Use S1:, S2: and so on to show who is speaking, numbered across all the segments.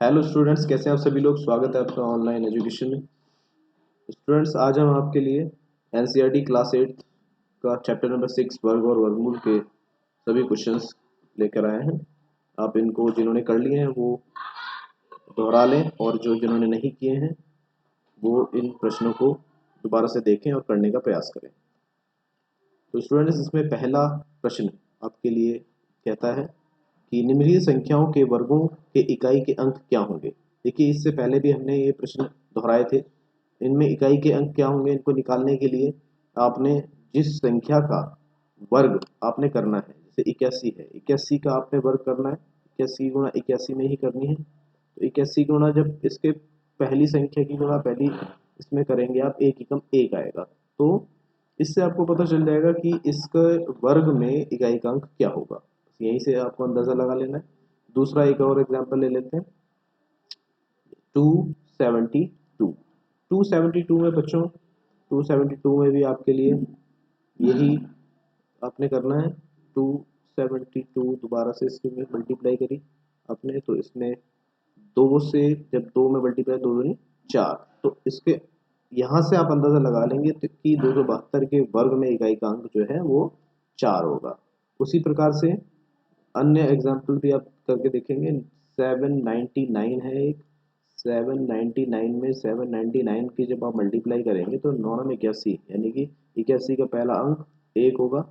S1: Hello students, कैसे हैं आप सभी लोग। स्वागत है आपका ऑनलाइन एजुकेशन में। स्टूडेंट्स, आज हम आपके लिए एनसीईआरटी क्लास 8 का चैप्टर नंबर 6 वर्ग और वर्गमूल के सभी क्वेश्चंस लेकर आए हैं। आप इनको जिन्होंने कर लिए हैं वो दोहरा लें, और जिन्होंने नहीं किए हैं वो इन प्रश्नों को दोबारा से देखें और करने का प्रयास करें। तो स्टूडेंट्स, इसमें पहला प्रश्न आपके लिए कहता है कि निम्नलिखित संख्याओं के वर्गों के इकाई के अंक क्या होंगे। देखिए, इससे पहले भी हमने ये प्रश्न दोहराए थे। इनमें इकाई के अंक क्या होंगे, इनको निकालने के लिए आपने जिस संख्या का वर्ग आपने करना है, जैसे 81 है, 81 का आपने वर्ग करना है, 81 गुणा 81 में ही करनी है। तो 81 गुणा जब इसके पहली संख्या की गुणा पहली इसमें करेंगे आप, एक एकम एक आएगा। तो इससे आपको पता चल जाएगा कि इसके वर्ग में इकाई का अंक क्या होगा। यहीं से आपको अंदाजा लगा लेना है। दूसरा एक और एग्जांपल ले लेते हैं। 272 272 में बच्चों, 272 में भी आपके लिए यही आपने करना है। 272 दोबारा से इसके में मल्टीप्लाई करी आपने, तो इसमें दो से जब दो में मल्टीप्लाई, दो दूनी 4, तो इसके यहाँ से आप अंदाजा लगा लेंगे तो कि 272 के वर्ग में इकाई का अंक जो है वो 4 होगा। उसी प्रकार से अन्य एग्जाम्पल भी आप करके देखेंगे। 799 है एक, 799 में 799 की जब आप मल्टीप्लाई करेंगे तो 9 में 81, यानी कि 81 का पहला अंक 1 होगा।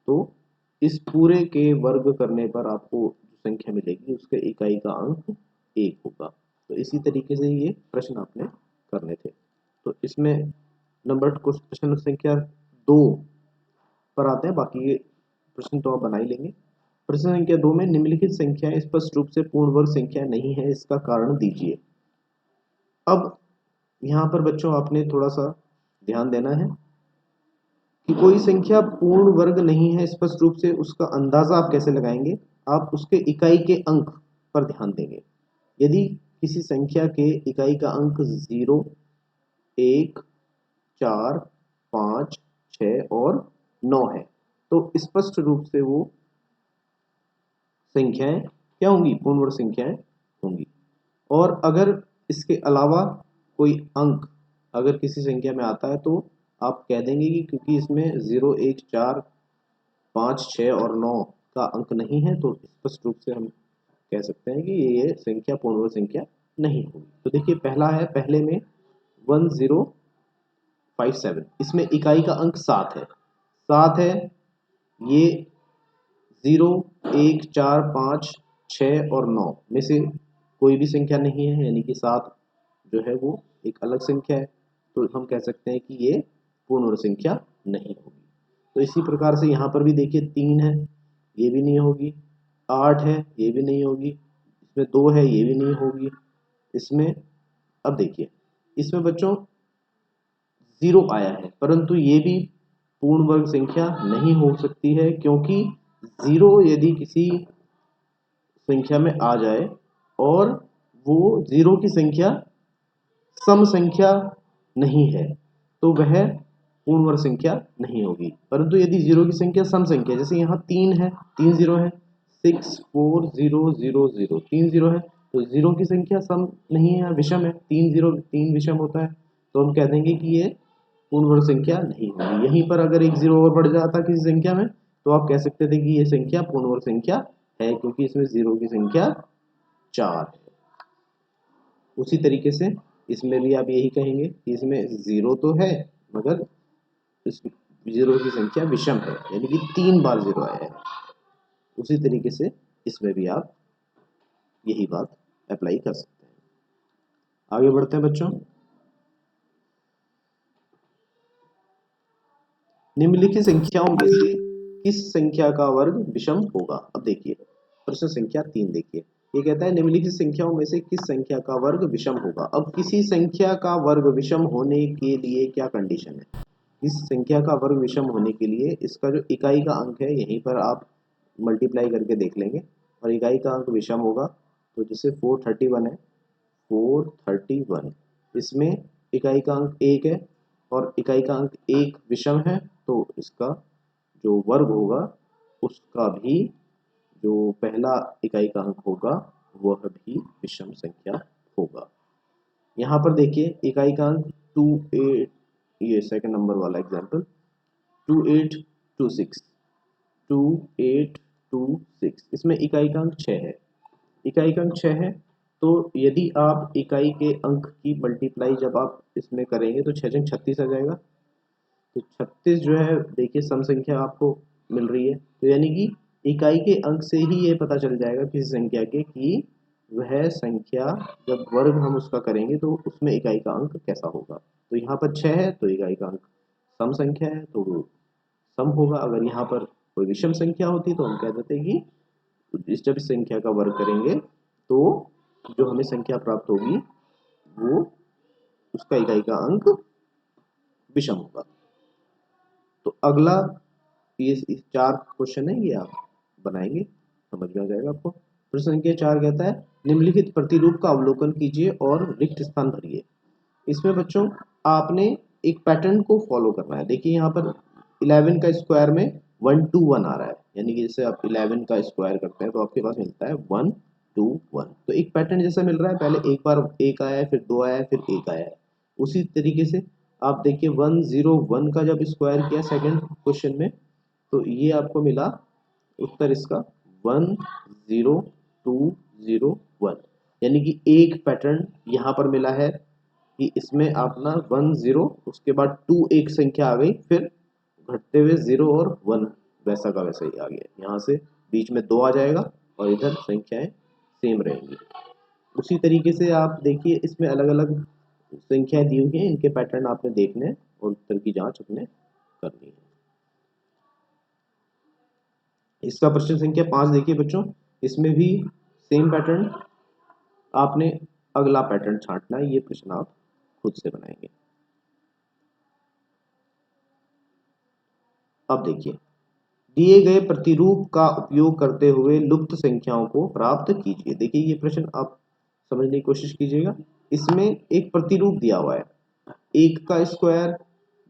S1: तो इस पूरे के वर्ग करने पर आपको जो संख्या मिलेगी उसके इकाई का अंक 1 होगा। तो इसी तरीके से ये प्रश्न आपने करने थे। तो इसमें नंबर प्रश्न संख्या 2 पर आते हैं। बाकी ये प्रश्न तो आप बना ही लेंगे। प्रश्न संख्या 2 में निम्नलिखित संख्याएं स्पष्ट रूप से पूर्ण वर्ग संख्या नहीं है, इसका कारण दीजिए। अब यहाँ पर बच्चों आपने थोड़ा सा ध्यान देना है कि कोई संख्या पूर्ण वर्ग नहीं है स्पष्ट रूप से, उसका अंदाजा आप कैसे लगाएंगे। आप उसके इकाई के अंक पर ध्यान देंगे। यदि किसी संख्या के इकाई का अंक 0, 1, 4, 5, 6 और 9 है तो स्पष्ट रूप से वो संख्याएं क्या होंगी, पूर्ण वर्ग संख्याएं होंगी। और अगर इसके अलावा कोई अंक अगर किसी संख्या में आता है तो आप कह देंगे कि क्योंकि इसमें 0, 1, 4, 5, 6 और 9 का अंक नहीं है तो स्पष्ट रूप से हम कह सकते हैं कि ये संख्या पूर्ण वर्ग संख्या नहीं होगी। तो देखिए, पहला है, पहले में 1057, इसमें इकाई का अंक 7 है। 7 है, ये 0, 1, 4, 5, 6 और 9 में से कोई भी संख्या नहीं है, यानी कि 7 जो है वो एक अलग संख्या है। तो हम कह सकते हैं कि ये पूर्ण वर्ग संख्या नहीं होगी। तो इसी प्रकार से यहाँ पर भी देखिए, 3 है, ये भी नहीं होगी। 8 है, ये भी नहीं होगी। इसमें 2 है, ये भी नहीं होगी। इसमें अब देखिए, इसमें बच्चों 0 आया है, परंतु ये भी पूर्ण वर्ग संख्या नहीं हो सकती है, क्योंकि 0 यदि किसी संख्या में आ जाए और वो 0 की संख्या सम संख्या नहीं है तो वह पूर्ण वर्ग संख्या नहीं होगी। परंतु यदि 0 की संख्या सम संख्या, जैसे यहाँ 3 है, 3 0 है, 6 4 0 0 0, 3 0 है, तो 0 की संख्या सम नहीं है, विषम है। 3 0 3 विषम होता है, तो हम कह देंगे कि ये पूर्ण वर्ग संख्या नहीं होगी। यहीं पर अगर एक 0 और बढ़ जाता किसी संख्या में तो आप कह सकते थे कि ये संख्या पूर्ण वर्ग संख्या है, क्योंकि इसमें 0 की संख्या 4 है। उसी तरीके से इसमें भी आप यही कहेंगे कि इसमें 0 तो है मगर इस 0 की संख्या विषम है, यानी कि 3 बार 0 आया है। उसी तरीके से इसमें भी आप यही बात अप्लाई कर सकते हैं। आगे बढ़ते हैं बच्चों। निम्नलिखित संख्याओं में से किस संख्या का वर्ग विषम होगा। अब देखिए, प्रश्न संख्या 3 देखिए, ये कहता है निम्नलिखित संख्याओं में से किस संख्या का वर्ग विषम होगा। अब किसी संख्या का वर्ग विषम होने के लिए क्या कंडीशन है। इस संख्या का वर्ग विषम होने के लिए इसका जो इकाई का अंक है यहीं पर आप मल्टीप्लाई करके देख लेंगे और इकाई का अंक विषम होगा। तो जैसे 431 है, 431, इसमें इकाई का अंक 1 है और इकाई का अंक 1 विषम है, तो इसका जो वर्ग होगा उसका भी जो पहला इकाई का अंक होगा वह भी विषम संख्या होगा। यहाँ पर देखिए इकाई का अंक 28, ये सेकंड नंबर वाला एग्जाम्पल 2826, 2826, इसमें इकाई का अंक 6 है। इकाई का अंक 6 है, तो यदि आप इकाई के अंक की मल्टीप्लाई जब आप इसमें करेंगे तो 6 जंग 36 आ जाएगा। तो 36 जो है देखिए सम संख्या आपको मिल रही है, तो यानी कि इकाई के अंक से ही ये पता चल जाएगा किसी संख्या के कि वह संख्या जब वर्ग हम उसका करेंगे तो उसमें इकाई का अंक कैसा होगा। तो यहाँ पर 6 है तो इकाई का अंक सम संख्या है तो वो सम होगा। अगर यहाँ पर कोई विषम संख्या होती तो हम कह देते कि जब इस संख्या का वर्ग करेंगे तो जो हमें संख्या प्राप्त होगी वो उसका इकाई का अंक विषम होगा। तो अगला ये 4 क्वेश्चन है, ये आप बनाएंगे समझ में आ जाएगा आपको। प्रश्न संख्या 4 कहता है निम्नलिखित प्रतिरूप का अवलोकन कीजिए और रिक्त स्थान भरिए। इसमें बच्चों आपने एक पैटर्न को फॉलो करना है। देखिए यहाँ पर 11 का स्क्वायर में 1 2 1 आ रहा है, यानी कि जैसे आप 11 का स्क्वायर करते हैं तो आपके पास मिलता है 1 2 1। तो एक पैटर्न जैसा मिल रहा है, पहले एक बार 1 आया है, फिर 2 आया है, फिर 1 आया है। उसी तरीके से आप देखिए 1 0 1 का जब स्क्वायर किया सेकंड क्वेश्चन में तो ये आपको मिला उत्तर इसका 1 0 2 0 1, यानी कि एक पैटर्न यहाँ पर मिला है कि इसमें अपना 1 0 उसके बाद 2 एक संख्या आ गई, फिर घटते हुए 0 और 1 वैसा का वैसा ही आ गया। यहाँ से बीच में 2 आ जाएगा और इधर संख्याएं सेम रहेंगी। उसी तरीके से आप देखिए इसमें अलग अलग संख्याएं दी हुई हैं, इनके पैटर्न आपने देखने हैं और उत्तर की जांच अपने करनी है। इसका प्रश्न संख्या 5 देखिए बच्चों, इसमें भी सेम पैटर्न, आपने अगला पैटर्न छांटना है। ये प्रश्न आप खुद से बनाएंगे। अब देखिए दिए गए प्रतिरूप का उपयोग करते हुए लुप्त संख्याओं को प्राप्त कीजिए। देखिए ये प्रश्न आप समझने की कोशिश कीजिएगा। इसमें एक प्रतिरूप दिया हुआ है, 1 का स्क्वायर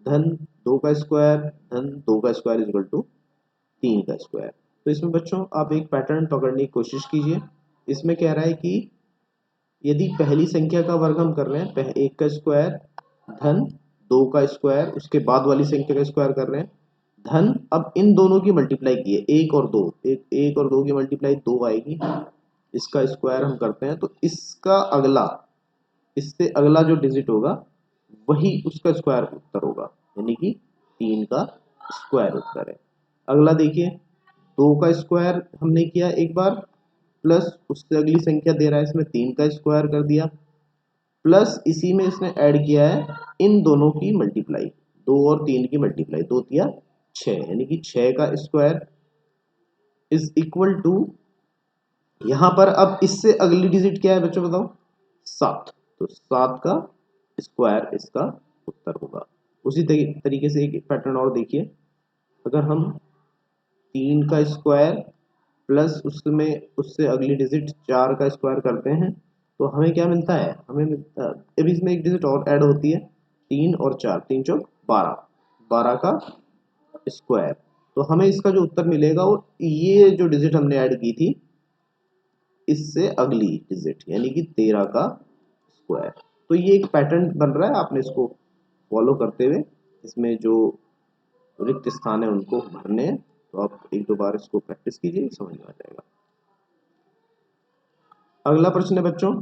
S1: धन 2 का स्क्वायर धन 2 का स्क्वायर इक्वल टू 3 का स्क्वायर। तो इसमें बच्चों आप एक पैटर्न पकड़ने की कोशिश कीजिए। इसमें कह रहा है कि यदि पहली संख्या का वर्ग हम कर रहे हैं 1 का स्क्वायर धन 2 का स्क्वायर, उसके बाद वाली संख्या का स्क्वायर कर रहे हैं धन, अब इन दोनों की मल्टीप्लाई की है 1 और 2, एक और 2 की मल्टीप्लाई 2 आएगी, इसका स्क्वायर हम करते हैं तो इसका अगला, इससे अगला जो डिजिट होगा वही उसका स्क्वायर उत्तर होगा, यानी कि 3 का स्क्वायर उत्तर है। अगला देखिए 2 का स्क्वायर हमने किया एक बार, प्लस उससे अगली संख्या दे रहा है इसमें 3 का स्क्वायर कर दिया, प्लस इसी में इसने ऐड किया है इन दोनों की मल्टीप्लाई, 2 और 3 की मल्टीप्लाई, 2 तिया 6, यानी कि 6 का स्क्वायर इज इक्वल टू, यहां पर अब इससे अगली डिजिट क्या है बच्चों बताओ 7, तो 7 का स्क्वायर इसका उत्तर होगा। उसी तरीके से एक पैटर्न और देखिए, अगर हम 3 का स्क्वायर प्लस उसमें उससे अगली डिजिट 4 का स्क्वायर करते हैं तो हमें क्या मिलता है, हमें मिलता है अभी इसमें एक डिजिट और ऐड होती है 3 और 4, 3 चौक 12, 12 का स्क्वायर, तो हमें इसका जो उत्तर मिलेगा वो ये जो डिजिट हमने ऐड की थी इससे अगली डिजिट, यानी कि 13 का स्क्वायर। तो ये एक पैटर्न बन रहा है, आपने इसको फॉलो करते हुए इसमें जो रिक्त स्थान है उनको भरने हैं। तो आप एक दो बार इसको प्रैक्टिस कीजिए, समझ में आ जाएगा। अगला प्रश्न है बच्चों,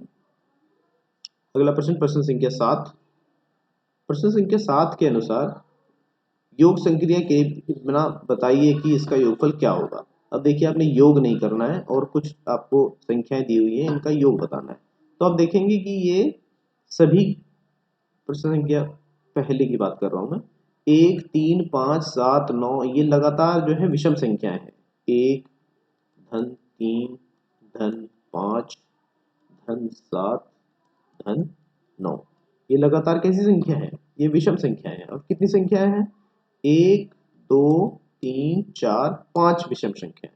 S1: अगला प्रश्न प्रश्न संख्या 7। प्रश्न संख्या 7 के अनुसार योग संक्रिया के बिना बताइए कि इसका योगफल क्या होगा। अब देखिए आपने योग नहीं करना है और कुछ आपको संख्याएं दी हुई हैं इनका योग बताना है। तो आप देखेंगे कि ये सभी, प्रश्न संख्या पहले की बात कर रहा हूं मैं, 1 3 5 7 9 ये लगातार जो है विषम संख्याएं हैं। 1 धन 3 धन 5 धन 7 धन 9, ये लगातार कैसी संख्या है, ये विषम संख्याएं हैं। और कितनी संख्याएं हैं, 1 2 3 4 5 विषम संख्याएं।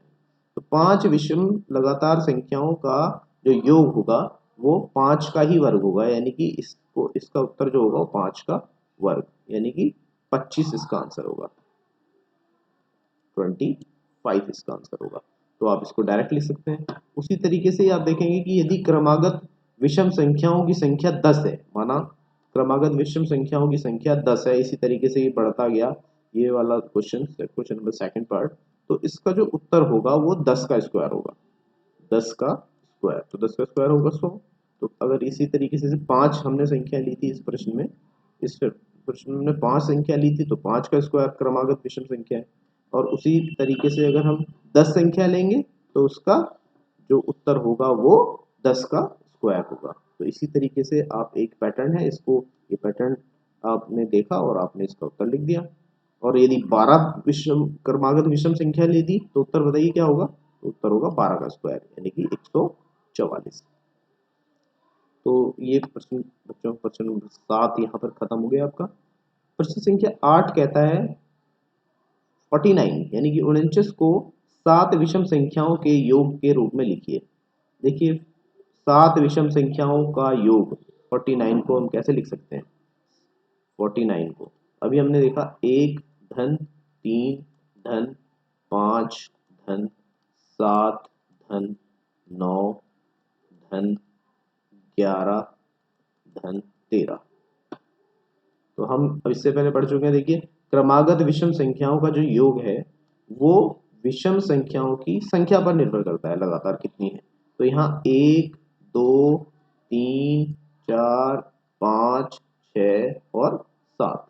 S1: तो 5 विषम लगातार संख्याओं का जो योग होगा वो 5 का ही वर्ग होगा, यानी कि इसको इसका उत्तर जो होगा वो 5 का वर्ग, यानी कि 25 इसका आंसर होगा, 25 इसका आंसर होगा। तो आप इसको डायरेक्ट लिख सकते हैं। उसी तरीके से आप देखेंगे कि यदि क्रमागत विषम संख्याओं की संख्या 10 है, माना क्रमागत विषम संख्याओं की संख्या 10 है, इसी तरीके से ये बढ़ता गया, ये वाला क्वेश्चन नंबर सेकंड पार्ट, तो इसका जो उत्तर होगा वो 10 का स्क्वायर होगा, 10 का स्क्वायर, तो 10 का स्क्वायर होगा 100। तो अगर इसी तरीके से 5 हमने संख्या ली थी इस प्रश्न में, इस प्रश्न में 5 संख्या ली थी, तो 5 का स्क्वायर क्रमागत विषम संख्या है। और उसी तरीके से अगर हम 10 संख्या लेंगे तो उसका जो उत्तर होगा वो 10 का स्क्वायर होगा। तो इसी तरीके से आप, एक पैटर्न है, इसको, ये पैटर्न आपने देखा और आपने इसका उत्तर लिख दिया। और यदि 12 विषम क्रमागत विषम संख्या ली थी तो उत्तर बताइए क्या होगा, तो उत्तर होगा 12 का स्क्वायर यानी कि 144। तो ये प्रश्न बच्चों, प्रश्न नंबर 7 यहाँ पर खत्म हो गया आपका। प्रश्न संख्या 8 कहता है 49 यानी कि 49 को 7 विषम संख्याओं के योग के रूप में लिखिए। देखिए 7 विषम संख्याओं का योग 49 को हम कैसे लिख सकते हैं, 49 को अभी हमने देखा 1 धन 3 धन 5 धन 7 धन 9 धन 11 धन 13। तो हम अब इससे पहले पढ़ चुके हैं। देखिए क्रमागत विषम संख्याओं का जो योग है वो विषम संख्याओं की संख्या पर निर्भर करता है, लगातार कितनी है। तो यहाँ 1 2 3 4 5 6 और 7,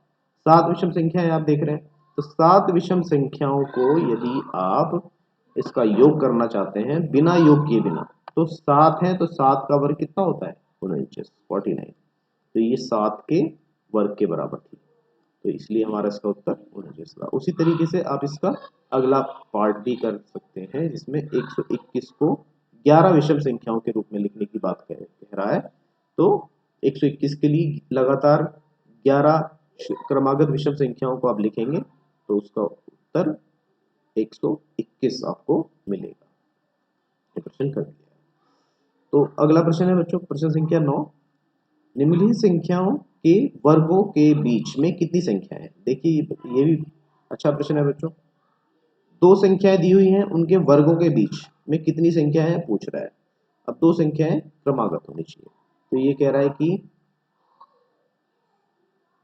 S1: 7 विषम संख्याएं आप देख रहे हैं। तो 7 विषम संख्याओं को यदि आप इसका योग करना चाहते हैं बिना योग किए बिना, तो 7 है तो 7 का वर्ग कितना होता है, 49। तो ये 7 के वर्ग के बराबर थी, तो इसलिए हमारा इसका उत्तर 49 था। उसी तरीके से आप इसका अगला पार्ट भी कर सकते हैं जिसमें 121 को 11 विषम संख्याओं के रूप में लिखने की बात कह रहा है। तो 121 के लिए लगातार 11 क्रमागत विषम संख्याओं को आप लिखेंगे तो उसका उत्तर 121 आपको मिलेगा। ये प्रश्न कर दिया। तो अगला प्रश्न है बच्चों, प्रश्न संख्या 9, निम्नलिखित संख्याओं के वर्गों के बीच में कितनी संख्या है। देखिए ये भी अच्छा प्रश्न है बच्चों। दो संख्याएं दी हुई हैं, उनके वर्गों के बीच में कितनी संख्या है पूछ रहा है। अब दो संख्याएं क्रमागत होनी चाहिए, तो ये कह रहा है कि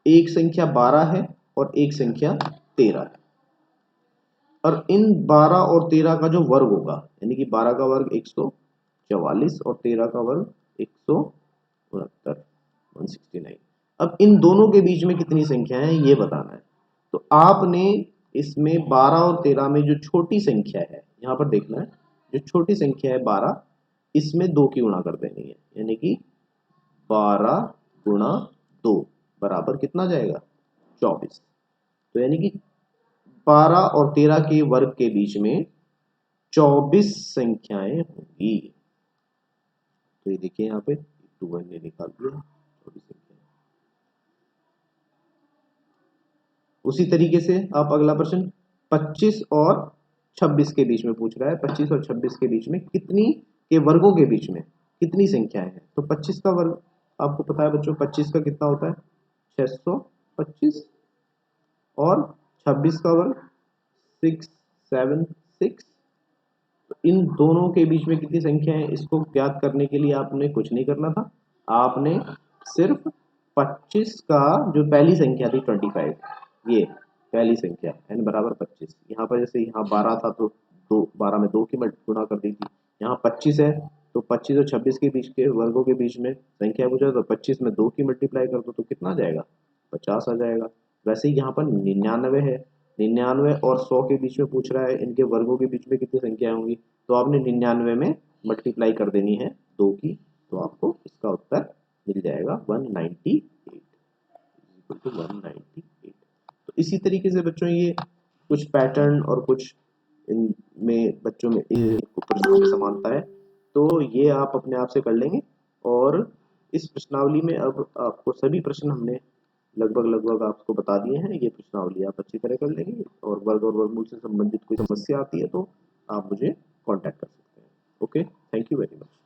S1: एक संख्या 12 है और एक संख्या 13 है, और इन 12 और 13 का जो वर्ग होगा, यानी कि 12 का वर्ग 144 और 13 का वर्ग 169। अब इन दोनों के बीच में कितनी संख्या है ये बताना है। तो आपने इसमें 12 और 13 में जो छोटी संख्या है यहाँ पर देखना है, जो छोटी संख्या है 12, इसमें 2 की गुणा कर देनी है, यानी कि 12 गुणा 2 बराबर कितना जाएगा, 24। तो यानी कि 12 और 13 के वर्ग के बीच में 24 संख्याएं होंगी। तो ये देखिए यहाँ पे 2 ने निकाल दिया 24 संख्या। उसी तरीके से आप अगला प्रश्न 25 और 26 के बीच में पूछ रहा है। 25 और 26 के बीच में कितनी के वर्गों के बीच में कितनी संख्याएं हैं। तो 25 का वर्ग आपको पता है बच्चों, 25 का कितना होता है 625, और 26 का वर्ग 676। तो इन दोनों के बीच में कितनी संख्या है इसको ज्ञात करने के लिए आपने कुछ नहीं करना था, आपने सिर्फ 25 का जो पहली संख्या थी 25, ये पहली संख्या n बराबर 25, यहाँ पर जैसे यहाँ 12 था तो 12 में 2 की गुणा कर दी थी। यहाँ 25 है तो 25 और 26 के बीच के वर्गों के बीच में संख्या पूछा तो 25 में 2 की मल्टीप्लाई कर दो तो कितना आ जाएगा, 50 आ जाएगा। वैसे ही यहाँ पर 99 है, 99 और 100 के बीच में पूछ रहा है इनके वर्गों के बीच में कितनी संख्या होंगी। तो आपने 99 में मल्टीप्लाई कर देनी है 2 की, तो आपको इसका उत्तर मिल जाएगा 198, 198। तो इसी तरीके से बच्चों ये कुछ पैटर्न और कुछ इनमें बच्चों में प्रश्नों की समानता है, तो ये आप अपने आप से कर लेंगे। और इस प्रश्नावली में अब आपको सभी प्रश्न हमने लगभग आपको बता दिए हैं। ये प्रश्नावली आप अच्छी तरह कर लेंगे, और वर्ग और वर्गमूल से संबंधित कोई समस्या आती है तो आप मुझे कांटेक्ट कर सकते हैं। Okay, thank you very much.